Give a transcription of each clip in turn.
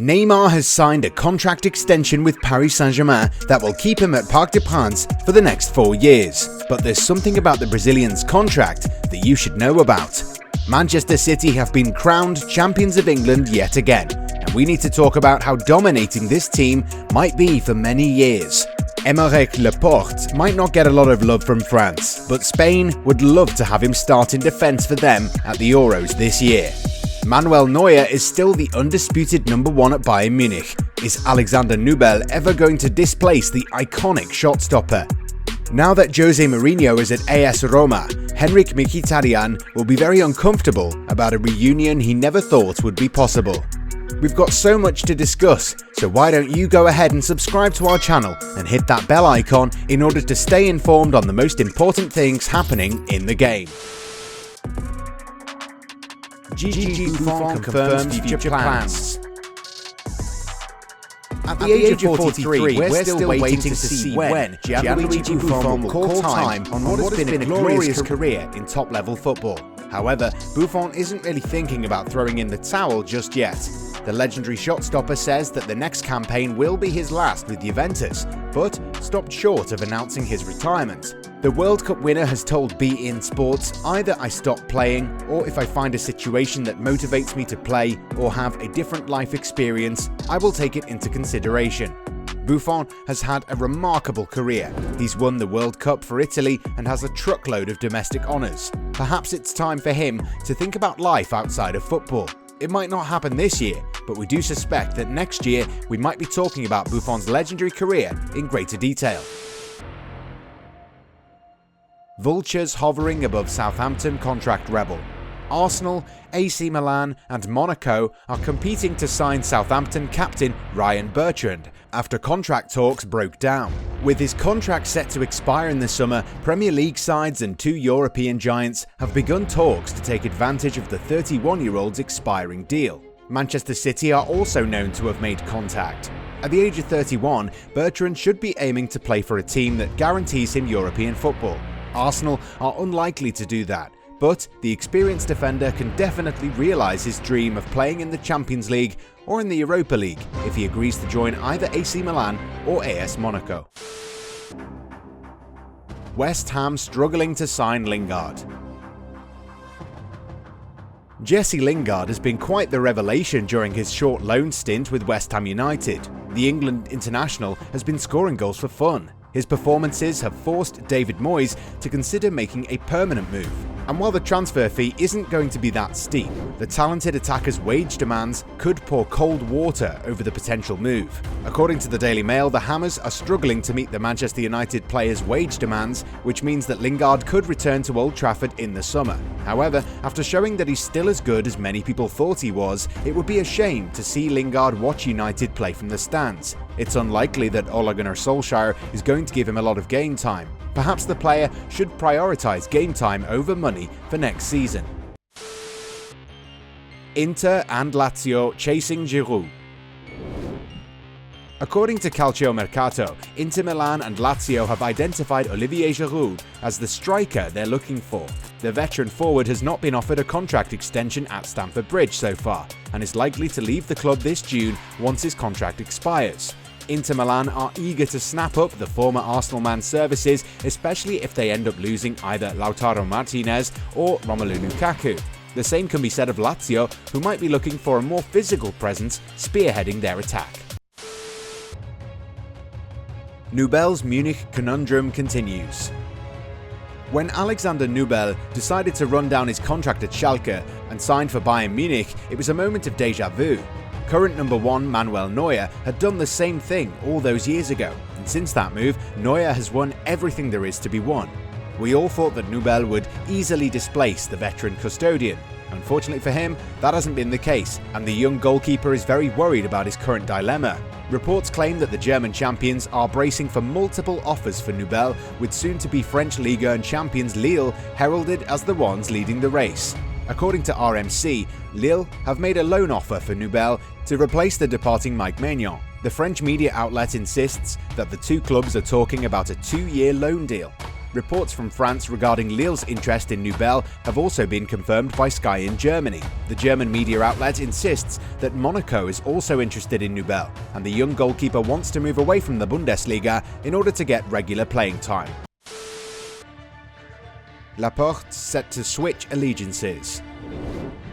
Neymar has signed a contract extension with Paris Saint Germain that will keep him at Parc for the next 4 years. But there's something about the Brazilian's contract that you should know about. Manchester City have been crowned champions of England yet again, and we need to talk about how dominating this team might be for many years. Laporte might not get a lot of love from France, but Spain would love to have him start in defence for them at the Euros this year. Manuel Neuer is still the undisputed number one at Bayern Munich. Is Alexander Nubel ever going to displace the iconic shot-stopper? Now that Jose Mourinho is at AS Roma, Mkhitaryan will be very uncomfortable about a reunion he never thought would be possible. We've got so much to discuss, so why don't you go ahead and subscribe to our channel and hit that bell icon in order to stay informed on the most important things happening in the game. Buffon confirms future plans. At the age of 43, we're still waiting to see when Gianluigi Buffon will call time on what has been a glorious career in top-level football. However, Buffon isn't really thinking about throwing in the towel just yet. The legendary shot-stopper says that the next campaign will be his last with Juventus, but stopped short of announcing his retirement. The World Cup winner has told beIN Sports, "Either I stop playing, or if I find a situation that motivates me to play or have a different life experience, I will take it into consideration." Buffon has had a remarkable career. He's won the World Cup for Italy and has a truckload of domestic honours. Perhaps it's time for him to think about life outside of football. It might not happen this year, but we do suspect that next year we might be talking about Buffon's legendary career in greater detail. Vultures hovering above Southampton contract rebel. Arsenal, AC Milan and Monaco are competing to sign Southampton captain Ryan Bertrand after contract talks broke down. With his contract set to expire in the summer, Premier League sides and two European giants have begun talks to take advantage of the 31-year-old's expiring deal. Manchester City are also known to have made contact. At the age of 31, Bertrand should be aiming to play for a team that guarantees him European football. Arsenal are unlikely to do that, but the experienced defender can definitely realise his dream of playing in the Champions League or in the Europa League if he agrees to join either AC Milan or AS Monaco. West Ham struggling to sign Lingard. Jesse Lingard has been quite the revelation during his short loan stint with West Ham United. The England international has been scoring goals for fun. His performances have forced David Moyes to consider making a permanent move. And while the transfer fee isn't going to be that steep, the talented attacker's wage demands could pour cold water over the potential move. According to the Daily Mail, the Hammers are struggling to meet the Manchester United player's wage demands, which means that Lingard could return to Old Trafford in the summer. However, after showing that he's still as good as many people thought he was, it would be a shame to see Lingard watch United play from the stands. It's unlikely that Ole Gunnar Solskjaer is going to give him a lot of game time. Perhaps the player should prioritise game time over money for next season. Inter and Lazio chasing Giroud. According to Calciomercato, Inter Milan and Lazio have identified Olivier Giroud as the striker they're looking for. The veteran forward has not been offered a contract extension at Stamford Bridge so far, and is likely to leave the club this June once his contract expires. Inter Milan are eager to snap up the former Arsenal man's services, especially if they end up losing either Lautaro Martinez or Romelu Lukaku. The same can be said of Lazio, who might be looking for a more physical presence spearheading their attack. Nubels Munich conundrum continues. When Alexander Nubel decided to run down his contract at Schalke and signed for Bayern Munich, it was a moment of déjà vu. Current number one Manuel Neuer had done the same thing all those years ago, and since that move, Neuer has won everything there is to be won. We all thought that Nubel would easily displace the veteran custodian. Unfortunately for him, that hasn't been the case, and the young goalkeeper is very worried about his current dilemma. Reports claim that the German champions are bracing for multiple offers for Nubel, with soon-to-be French Ligue 1 champions Lille heralded as the ones leading the race. According to RMC, Lille have made a loan offer for Nubel to replace the departing Mike Maignan. The French media outlet insists that the two clubs are talking about a 2-year loan deal. Reports from France regarding Lille's interest in Nubels have also been confirmed by Sky in Germany. The German media outlet insists that Monaco is also interested in Nubels, and the young goalkeeper wants to move away from the Bundesliga in order to get regular playing time. Laporte set to switch allegiances.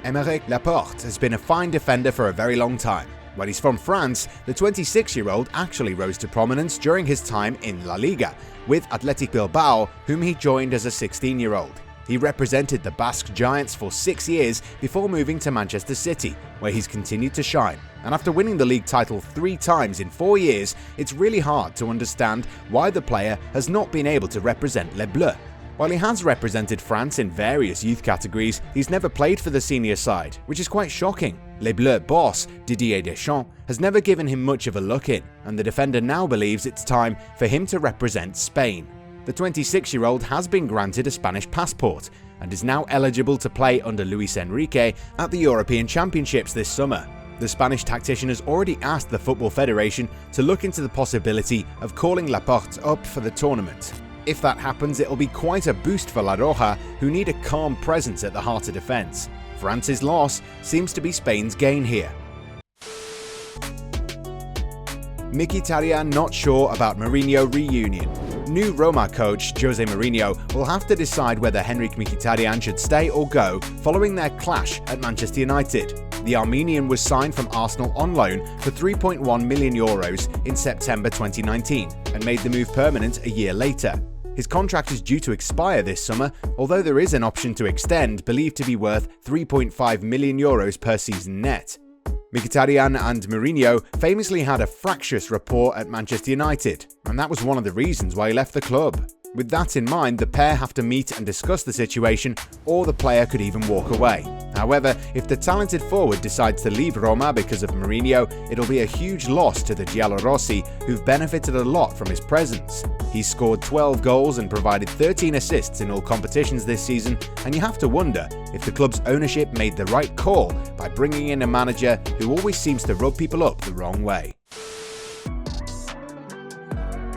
Aymeric Laporte has been a fine defender for a very long time. While he's from France, the 26-year-old actually rose to prominence during his time in La Liga with Athletic Bilbao, whom he joined as a 16-year-old. He represented the Basque Giants for 6 years before moving to Manchester City, where he's continued to shine. And after winning the league title 3 times in 4 years, it's really hard to understand why the player has not been able to represent Les Bleus. While he has represented France in various youth categories, he's never played for the senior side, which is quite shocking. Les Bleus boss, Didier Deschamps, has never given him much of a look in, and the defender now believes it's time for him to represent Spain. The 26-year-old has been granted a Spanish passport, and is now eligible to play under Luis Enrique at the European Championships this summer. The Spanish tactician has already asked the Football Federation to look into the possibility of calling Laporte up for the tournament. If that happens, it'll be quite a boost for La Roja, who need a calm presence at the heart of defence. France's loss seems to be Spain's gain here. Mkhitaryan not sure about Mourinho reunion. New Roma coach Jose Mourinho will have to decide whether Henrik Mkhitaryan should stay or go following their clash at Manchester United. The Armenian was signed from Arsenal on loan for €3.1 million in September 2019 and made the move permanent a year later. His contract is due to expire this summer, although there is an option to extend believed to be worth €3.5 million per season net. Mkhitaryan and Mourinho famously had a fractious rapport at Manchester United, and that was one of the reasons why he left the club. With that in mind, the pair have to meet and discuss the situation, or the player could even walk away. However, if the talented forward decides to leave Roma because of Mourinho, it'll be a huge loss to the Giallorossi, who've benefited a lot from his presence. He's scored 12 goals and provided 13 assists in all competitions this season, and you have to wonder if the club's ownership made the right call by bringing in a manager who always seems to rub people up the wrong way.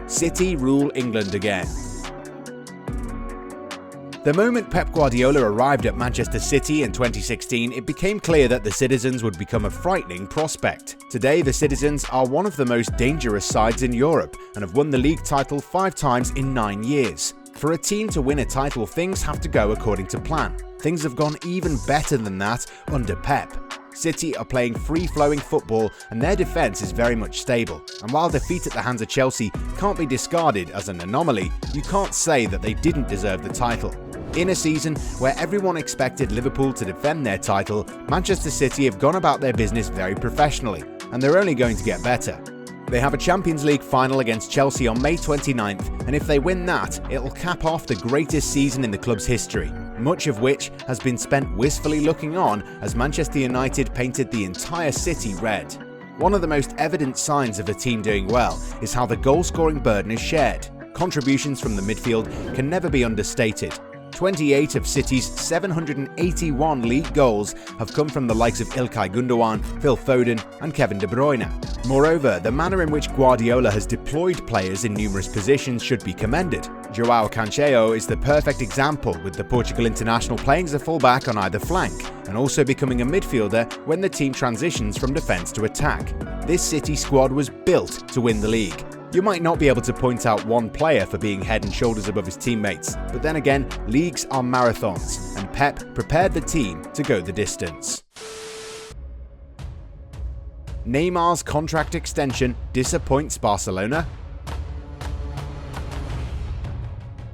City rule England again. The moment Pep Guardiola arrived at Manchester City in 2016, it became clear that the Citizens would become a frightening prospect. Today, the Citizens are one of the most dangerous sides in Europe and have won the league title 5 times in 9 years. For a team to win a title, things have to go according to plan. Things have gone even better than that under Pep. City are playing free-flowing football and their defence is very much stable. And while defeat at the hands of Chelsea can't be discarded as an anomaly, you can't say that they didn't deserve the title. In a season where everyone expected Liverpool to defend their title, Manchester City have gone about their business very professionally, and they're only going to get better. They have a Champions League final against Chelsea on May 29th, and if they win that, it'll cap off the greatest season in the club's history, much of which has been spent wistfully looking on as Manchester United painted the entire city red. One of the most evident signs of a team doing well is how the goal-scoring burden is shared. Contributions from the midfield can never be understated. 28 of City's 781 league goals have come from the likes of İlkay Gündoğan, Phil Foden and Kevin De Bruyne. Moreover, the manner in which Guardiola has deployed players in numerous positions should be commended. João Cancelo is the perfect example, with the Portugal international playing as a fullback on either flank, and also becoming a midfielder when the team transitions from defence to attack. This City squad was built to win the league. You might not be able to point out one player for being head and shoulders above his teammates, but then again, leagues are marathons, and Pep prepared the team to go the distance. Neymar's contract extension disappoints Barcelona?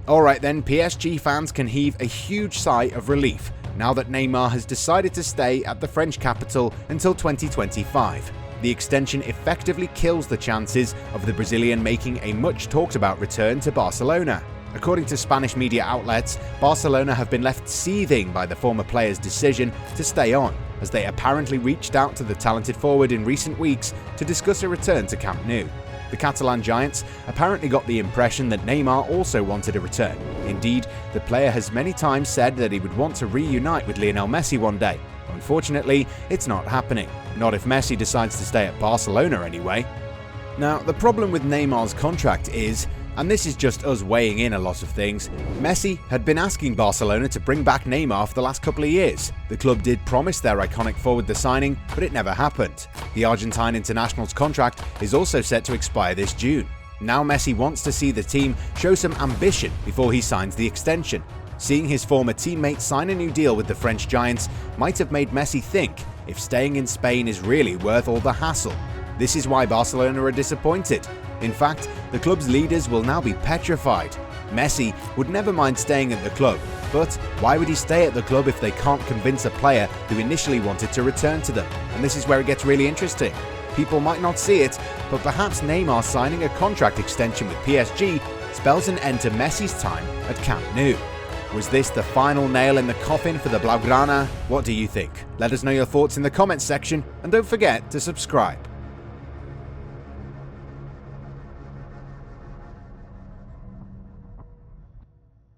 Alright then, PSG fans can heave a huge sigh of relief now that Neymar has decided to stay at the French capital until 2025. The extension effectively kills the chances of the Brazilian making a much talked about return to Barcelona. According to Spanish media outlets, Barcelona have been left seething by the former player's decision to stay on, as they apparently reached out to the talented forward in recent weeks to discuss a return to Camp Nou. The Catalan Giants apparently got the impression that Neymar also wanted a return. Indeed, the player has many times said that he would want to reunite with Lionel Messi one day. Unfortunately, it's not happening. Not if Messi decides to stay at Barcelona anyway. Now, the problem with Neymar's contract is And this is just us weighing in a lot of things. Messi had been asking Barcelona to bring back Neymar for the last couple of years. The club did promise their iconic forward the signing, but it never happened. The Argentine international's contract is also set to expire this June. Now Messi wants to see the team show some ambition before he signs the extension. Seeing his former teammates sign a new deal with the French giants might have made Messi think if staying in Spain is really worth all the hassle. This is why Barcelona are disappointed. In fact, the club's leaders will now be petrified. Messi would never mind staying at the club, but why would he stay at the club if they can't convince a player who initially wanted to return to them? And this is where it gets really interesting. People might not see it, but perhaps Neymar signing a contract extension with PSG spells an end to Messi's time at Camp Nou. Was this the final nail in the coffin for the Blaugrana? What do you think? Let us know your thoughts in the comments section, and don't forget to subscribe.